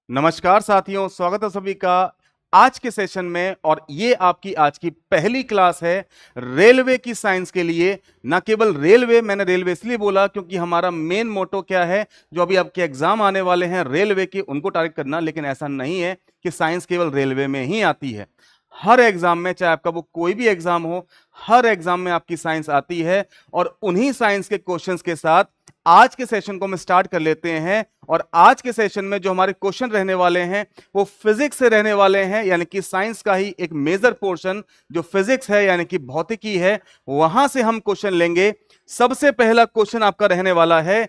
नमस्कार साथियों, स्वागत है सभी का आज के सेशन में। और ये आपकी आज की पहली क्लास है रेलवे की साइंस के लिए। ना केवल रेलवे, मैंने रेलवे इसलिए बोला क्योंकि हमारा मेन मोटो क्या है, जो अभी आपके एग्जाम आने वाले हैं रेलवे के, उनको टारगेट करना। लेकिन ऐसा नहीं है कि साइंस केवल रेलवे में ही आती है। हर एग्जाम में, चाहे आपका वो कोई भी एग्जाम हो, हर एग्जाम में आपकी साइंस आती है। और उन्हीं साइंस के क्वेश्चंस के साथ आज के सेशन को हम स्टार्ट कर लेते हैं। और आज के सेशन में जो हमारे क्वेश्चन रहने वाले हैं वो फिजिक्स से रहने वाले हैं, यानी कि साइंस का ही एक मेजर पोर्शन जो फिजिक्स है, यानी कि भौतिकी है, वहां से हम क्वेश्चन लेंगे। सबसे पहला क्वेश्चन आपका रहने वाला है,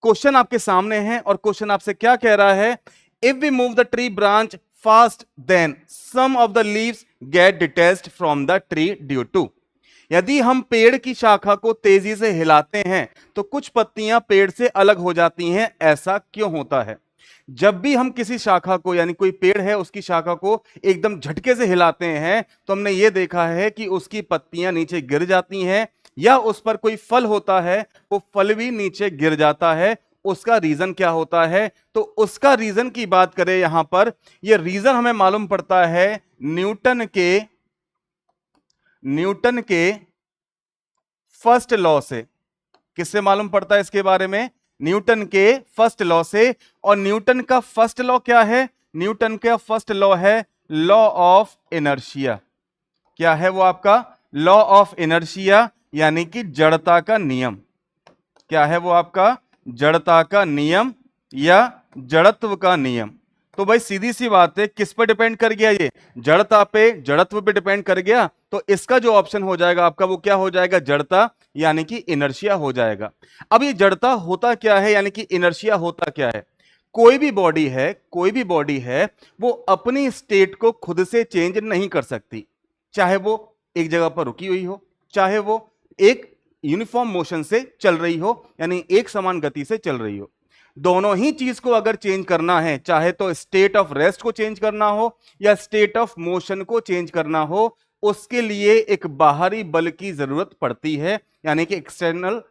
क्वेश्चन आपके सामने है और क्वेश्चन आपसे क्या कह रहा है, if we move the tree branch fast then some of the leaves get detached from the tree due to. यदि हम पेड़ की शाखा को तेजी से हिलाते हैं तो कुछ पत्तियां पेड़ से अलग हो जाती हैं, ऐसा क्यों होता है? जब भी हम किसी शाखा को, यानी कोई पेड़ है उसकी शाखा को एकदम झटके से हिलाते हैं तो हमने ये देखा है कि उसकी पत्तियां नीचे गिर जाती हैं, या उस पर कोई फल होता है वो फल भी नीचे गिर जाता है। उसका रीजन क्या होता है? तो उसका रीजन की बात करें यहां पर, यह रीजन हमें मालूम पड़ता है न्यूटन के फर्स्ट लॉ से। किससे मालूम पड़ता है इसके बारे में? न्यूटन के फर्स्ट लॉ से। और न्यूटन का फर्स्ट लॉ क्या है? न्यूटन का फर्स्ट लॉ है लॉ ऑफ इनर्शिया। क्या है वो आपका? लॉ ऑफ इनर्शिया, यानी कि जड़ता का नियम। क्या है वो आपका? जड़ता का नियम या जड़त्व का नियम। तो भाई सीधी सी बात है, किस पर डिपेंड कर गया? ये जड़ता पे, जड़त्व पे डिपेंड कर गया। तो इसका जो ऑप्शन हो जाएगा आपका वो क्या हो जाएगा? जड़ता, यानी कि इनर्शिया हो जाएगा। अब ये जड़ता होता क्या है, यानी कि इनर्शिया होता क्या है? कोई भी बॉडी है वो अपनी स्टेट को खुद से चेंज नहीं कर सकती। चाहे वो एक जगह पर रुकी हुई हो, चाहे वो एक यूनिफॉर्म मोशन से चल रही हो, यानी एक समान गति से चल रही हो। दोनों ही चीज को अगर चेंज करना है, चाहे तो स्टेट ऑफ रेस्ट को चेंज करना हो या स्टेट ऑफ मोशन को चेंज करना हो, उसके लिए एक बाहरी बल की जरूरत पड़ती है, यानी कि एक्सटर्नल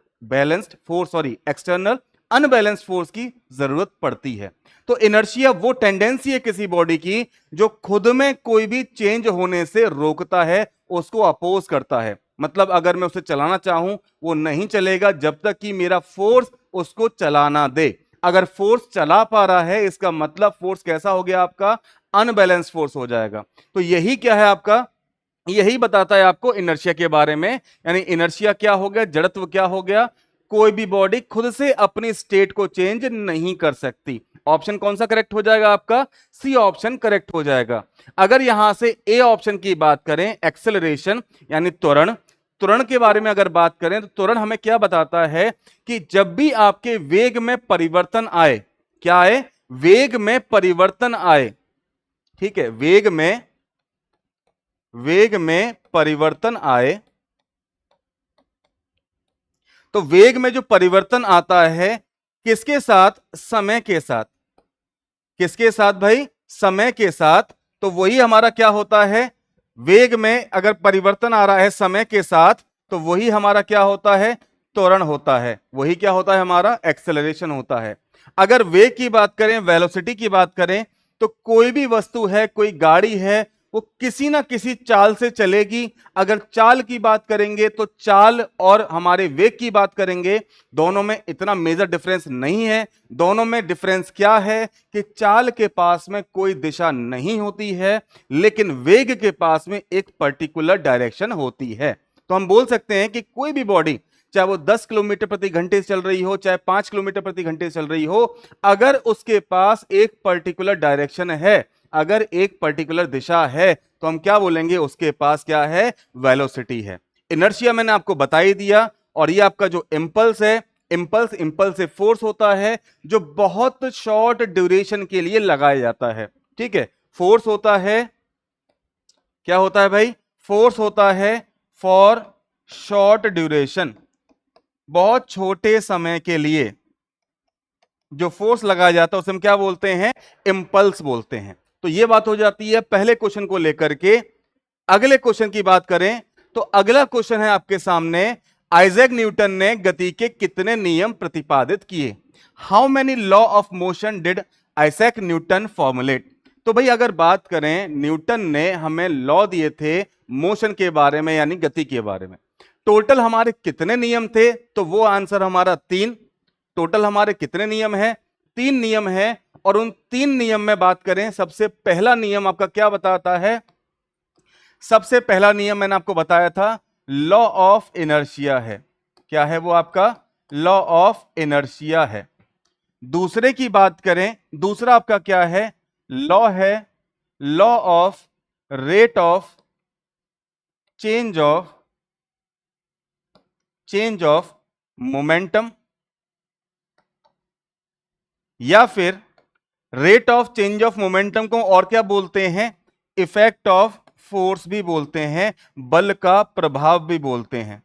अनबैलेंस्ड फोर्स की जरूरत पड़ती है। तो इनर्शिया वो टेंडेंसी है किसी बॉडी की जो खुद में कोई भी चेंज होने से रोकता है, उसको अपोज करता है। मतलब अगर मैं उसे चलाना चाहूं, वो नहीं चलेगा जब तक कि मेरा फोर्स उसको चलाना दे। अगर फोर्स चला पा रहा है, इसका मतलब फोर्स कैसा हो गया आपका? अनबैलेंस फोर्स हो जाएगा। तो यही क्या है आपका? यही बताता है आपको इनर्शिया के बारे में। यानी इनर्शिया क्या हो गया? जड़त्व क्या हो गया? कोई भी बॉडी खुद से अपनी स्टेट को चेंज नहीं कर सकती। ऑप्शन कौन सा करेक्ट हो जाएगा आपका? सी ऑप्शन करेक्ट हो जाएगा। अगर यहां से ए ऑप्शन की बात करें, एक्सेलरेशन यानी त्वरण, त्वरण के बारे में अगर बात करें तो त्वरण हमें क्या बताता है कि जब भी आपके वेग में परिवर्तन आए, क्या आए? वेग में परिवर्तन आए। ठीक है, वेग में परिवर्तन आए, तो वेग में जो परिवर्तन आता है किसके साथ? समय के साथ। किसके साथ भाई? समय के साथ। तो वही हमारा क्या होता है? वेग में अगर परिवर्तन आ रहा है समय के साथ, तो वही हमारा क्या होता है? त्वरण होता है। वही क्या होता है? हमारा एक्सेलरेशन होता है। अगर वेग की बात करें, वेलोसिटी की बात करें, तो कोई भी वस्तु है, कोई गाड़ी है, वो किसी ना किसी चाल से चलेगी। अगर चाल की बात करेंगे तो चाल और हमारे वेग की बात करेंगे, दोनों में इतना मेजर डिफरेंस नहीं है। दोनों में डिफरेंस क्या है कि चाल के पास में कोई दिशा नहीं होती है, लेकिन वेग के पास में एक पर्टिकुलर डायरेक्शन होती है। तो हम बोल सकते हैं कि कोई भी बॉडी, चाहे वो 10 किलोमीटर प्रति घंटे चल रही हो, चाहे 5 किलोमीटर प्रति घंटे चल रही हो, अगर उसके पास एक पर्टिकुलर डायरेक्शन है, अगर एक पर्टिकुलर दिशा है, तो हम क्या बोलेंगे? उसके पास क्या है? वेलोसिटी है। इनर्शिया मैंने आपको बता ही दिया। और ये आपका जो इंपल्स है, इंपल्स से फोर्स होता है जो बहुत शॉर्ट ड्यूरेशन के लिए लगाया जाता है। ठीक है, फोर्स होता है, क्या होता है भाई? फोर्स होता है फॉर शॉर्ट ड्यूरेशन। बहुत छोटे समय के लिए जो फोर्स लगाया जाता है उसे हम क्या बोलते हैं? इंपल्स बोलते हैं। तो ये बात हो जाती है पहले क्वेश्चन को लेकर के। अगले क्वेश्चन की बात करें तो अगला क्वेश्चन है आपके सामने, आइजैक न्यूटन ने गति के कितने नियम प्रतिपादित किए? How many law of motion did Isaac Newton formulate. तो भाई अगर बात करें, न्यूटन ने हमें लॉ दिए थे मोशन के बारे में, यानी गति के बारे में। टोटल हमारे कितने नियम थे? तो वो आंसर हमारा 3। टोटल हमारे कितने नियम है? 3 नियम है। और उन 3 नियम में बात करें, सबसे पहला नियम आपका क्या बताता है? सबसे पहला नियम मैंने आपको बताया था, लॉ ऑफ इनर्शिया है। क्या है वो? आपका लॉ ऑफ इनर्शिया है। दूसरे की बात करें, दूसरा आपका क्या है? लॉ है law of rate of change of momentum, या फिर rate of change of momentum को और क्या बोलते हैं? इफेक्ट ऑफ फोर्स भी बोलते हैं, बल का प्रभाव भी बोलते हैं।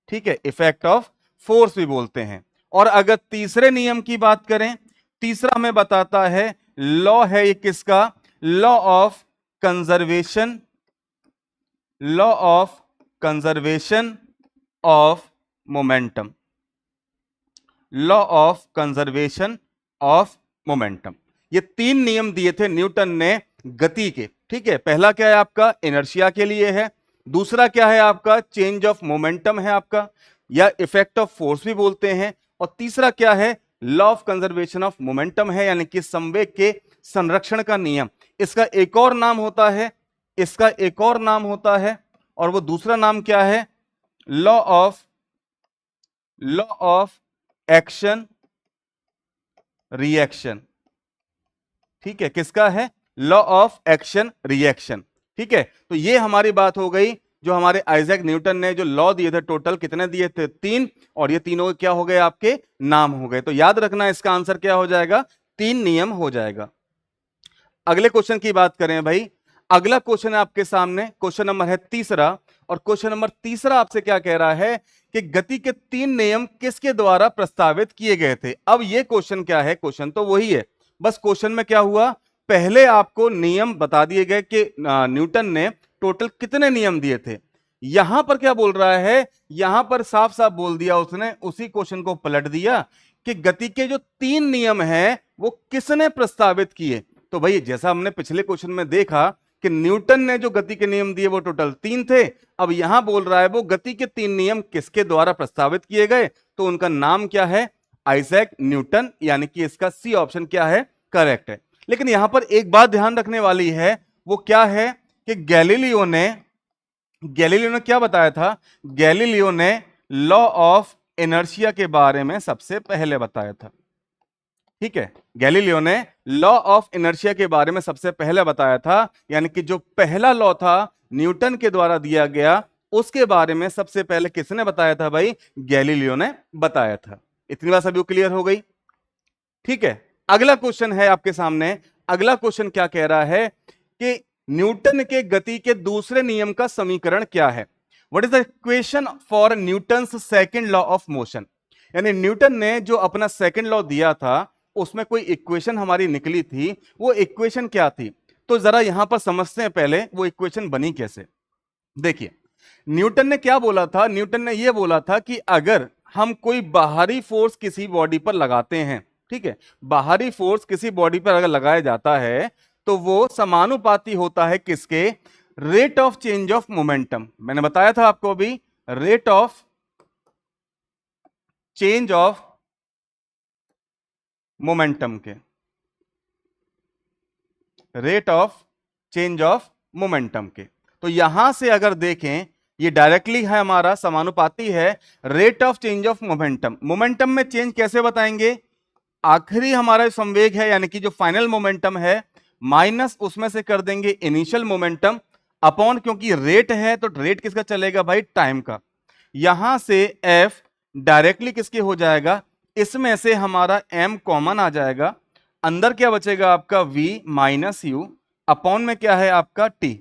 ठीक है, इफेक्ट ऑफ फोर्स भी बोलते हैं। और अगर तीसरे नियम की बात करें, तीसरा हमें बताता है, लॉ है ये किसका? Law of conservation, law of conservation of momentum, law of conservation of momentum. ये 3 नियम दिए थे न्यूटन ने गति के। ठीक है, पहला क्या है आपका? इनर्शिया के लिए है। दूसरा क्या है आपका? चेंज ऑफ मोमेंटम है आपका, या इफेक्ट ऑफ फोर्स भी बोलते हैं। और तीसरा क्या है? Law of conservation of momentum है, यानी कि संवेग के संरक्षण का नियम। इसका एक और नाम होता है, इसका एक और नाम होता है, और वो दूसरा नाम क्या है? Law of action reaction. ठीक है, किसका है? Law of action reaction. ठीक है, तो ये हमारी बात हो गई, जो हमारे आइजैक न्यूटन ने जो लॉ दिए थे, टोटल कितने दिए थे? 3। और ये तीनों क्या हो गए? आपके नाम हो गए। तो याद रखना, इसका आंसर क्या हो जाएगा? 3 नियम हो जाएगा। अगले क्वेश्चन की बात करें भाई, अगला क्वेश्चन है आपके सामने, क्वेश्चन नंबर है तीसरा। और क्वेश्चन नंबर तीसरा आपसे क्या कह रहा है कि गति के 3 नियम किसके द्वारा प्रस्तावित किए गए थे? अब ये क्वेश्चन क्या है? क्वेश्चन तो वही है, बस क्वेश्चन में क्या हुआ, पहले आपको नियम बता दिए गए कि न्यूटन ने टोटल कितने नियम दिए थे। यहां पर क्या बोल रहा है? यहां पर साफ साफ बोल दिया उसने, उसी क्वेश्चन को पलट दिया कि गति के जो 3 नियम हैं वो किसने प्रस्तावित किए। तो भाई जैसा हमने पिछले क्वेश्चन में देखा कि न्यूटन ने जो गति के नियम दिए वो टोटल 3 थे, अब यहां बोल रहा है वो गति के 3 नियम किसके द्वारा प्रस्तावित किए गए, तो उनका नाम क्या है? आइजैक न्यूटन, यानी कि इसका सी ऑप्शन क्या है? करेक्ट है। लेकिन यहां पर एक बात ध्यान रखने वाली है, वो क्या है कि गैलीलियो ने क्या बताया था? गैलीलियो ने लॉ ऑफ इनर्शिया के बारे में सबसे पहले बताया था। ठीक है, गैलीलियो ने लॉ ऑफ इनर्शिया के बारे में सबसे पहले बताया था, यानी कि जो पहला लॉ था न्यूटन के द्वारा दिया गया, उसके बारे में सबसे पहले किसने बताया था भाई? गैलीलियो ने बताया था। इतनी बात सभी क्लियर हो गई? ठीक है, अगला क्वेश्चन है आपके सामने। अगला क्वेश्चन क्या कह रहा है कि न्यूटन के गति के दूसरे नियम का समीकरण क्या है? What is the equation for Newton's second law of motion? यानी न्यूटन ने जो अपना सेकंड लॉ दिया था, उसमें कोई इक्वेशन हमारी निकली थी, वो इक्वेशन क्या थी? तो जरा यहां पर समझते हैं पहले वो इक्वेशन बनी कैसे। देखिए, न्यूटन ने क्या बोला था? न्यूटन ने यह बोला था कि अगर हम कोई बाहरी फोर्स किसी बॉडी पर लगाते हैं, ठीक है, बाहरी फोर्स किसी बॉडी पर अगर लगाया जाता है तो वो समानुपाती होता है किसके? Rate of change of momentum. मैंने बताया था आपको अभी, rate of change of momentum के, rate of change of momentum के। तो यहां से अगर देखें, ये डायरेक्टली है हमारा समानुपाती है rate of change of momentum. Momentum में चेंज कैसे बताएंगे? आखिरी हमारा संवेग है, यानी कि जो फाइनल मोमेंटम है, माइनस उसमें से कर देंगे इनिशियल मोमेंटम, अपॉन, क्योंकि रेट है तो रेट किसका चलेगा भाई? टाइम का। यहां से एफ डायरेक्टली किसके हो जाएगा? इसमें से हमारा m कॉमन आ जाएगा, अंदर क्या बचेगा आपका? v माइनस यू, अपॉन में क्या है आपका? t।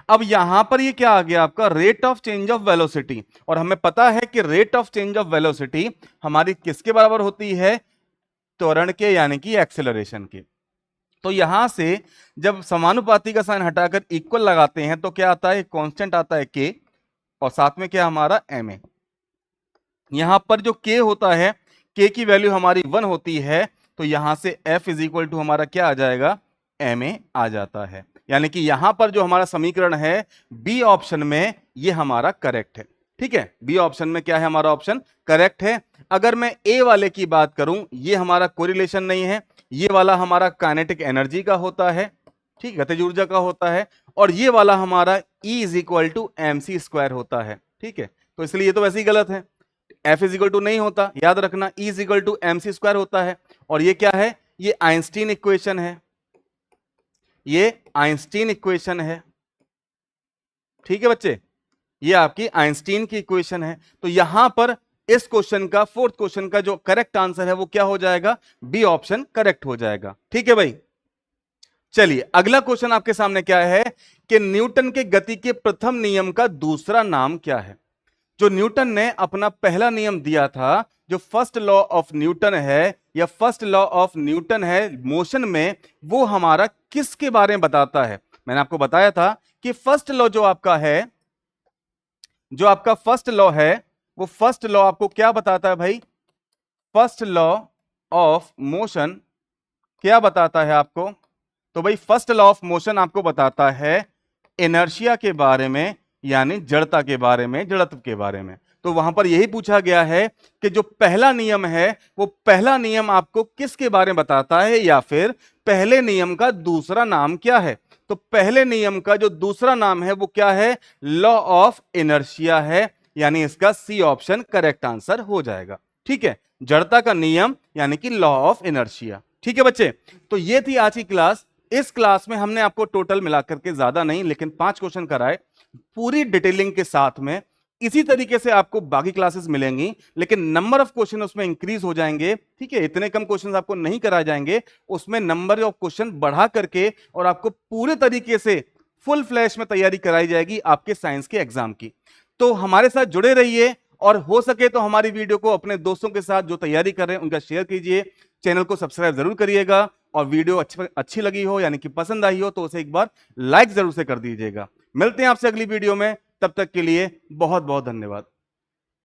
अब यहां पर ये क्या आ गया आपका? Rate of change of velocity. और हमें पता है कि rate of change of velocity हमारी किसके बराबर होती है? त्वरण के, यानी कि एक्सेलरेशन के। तो यहां से जब समानुपाती का साइन हटाकर इक्वल लगाते हैं तो क्या आता है? कांस्टेंट आता है k, और साथ में क्या हमारा m है। यहां पर जो k होता है, k की वैल्यू हमारी 1 होती है, तो यहां से F इज इक्वल टू हमारा क्या आ जाएगा, ma आ जाता है। यानी कि यहां पर जो हमारा समीकरण है बी ऑप्शन में ये हमारा करेक्ट है। ठीक है, बी ऑप्शन में क्या है, हमारा ऑप्शन करेक्ट है। अगर मैं ए वाले की बात करूं, ये हमारा कोरिलेशन नहीं है, ये वाला हमारा काइनेटिक एनर्जी का होता है, ठीक, गतिज ऊर्जा का होता है, और ये वाला हमारा E is equal to MC square होता है। ठीक है, तो इसलिए ये तो वैसे ही गलत है, F इज इक्वल टू नहीं होता, याद रखना E is equal to MC square होता है। और ये क्या है, ये आइंस्टीन इक्वेशन है, ये आइंस्टीन इक्वेशन है। ठीक है बच्चे, ये आपकी आइंस्टीन की इक्वेशन है। तो यहां पर इस क्वेश्चन का, फोर्थ क्वेश्चन का जो करेक्ट आंसर है वो क्या हो जाएगा, बी ऑप्शन करेक्ट हो जाएगा। ठीक है भाई, चलिए अगला क्वेश्चन आपके सामने क्या है कि न्यूटन के गति के प्रथम नियम का दूसरा नाम क्या है। जो न्यूटन ने अपना पहला नियम दिया था, जो फर्स्ट लॉ ऑफ न्यूटन है या फर्स्ट लॉ ऑफ न्यूटन है मोशन में, वो हमारा किसके बारे में बताता है। मैंने आपको बताया था कि फर्स्ट लॉ जो आपका है, जो आपका फर्स्ट लॉ है, वो फर्स्ट लॉ आपको क्या बताता है भाई, फर्स्ट लॉ ऑफ मोशन क्या बताता है आपको। तो भाई फर्स्ट लॉ ऑफ मोशन आपको बताता है इनर्शिया के बारे में, यानी जड़ता के बारे में, जड़त्व के बारे में। तो वहां पर यही पूछा गया है कि जो पहला नियम है वो पहला नियम आपको किसके बारे में बताता है, या फिर पहले नियम का दूसरा नाम क्या है। तो पहले नियम का जो दूसरा नाम है वो क्या है, लॉ ऑफ इनर्शिया है, यानी इसका सी ऑप्शन करेक्ट आंसर हो जाएगा। ठीक है, जड़ता का नियम यानी कि लॉ ऑफ इनर्शिया। ठीक है बच्चे, तो ये थी आज की क्लास। इस क्लास में हमने आपको टोटल मिलाकर के ज्यादा नहीं लेकिन 5 क्वेश्चन कराए पूरी डिटेलिंग के साथ में। इसी तरीके से आपको बाकी क्लासेस मिलेंगी, लेकिन नंबर ऑफ क्वेश्चन उसमें इंक्रीज हो जाएंगे। ठीक है, इतने कम क्वेश्चन आपको नहीं कराए जाएंगे, उसमें नंबर ऑफ क्वेश्चन बढ़ा करके और आपको पूरे तरीके से फुल फ्लैश में तैयारी कराई जाएगी आपके साइंस के एग्जाम की। तो हमारे साथ जुड़े रहिए, और हो सके तो हमारी वीडियो को अपने दोस्तों के साथ जो तैयारी कर रहे हैं उनका शेयर कीजिए, चैनल को सब्सक्राइब जरूर करिएगा, और वीडियो अच्छी लगी हो यानी कि पसंद आई हो तो उसे एक बार लाइक जरूर से कर दीजिएगा। मिलते हैं आपसे अगली वीडियो में, तब तक के लिए बहुत बहुत धन्यवाद।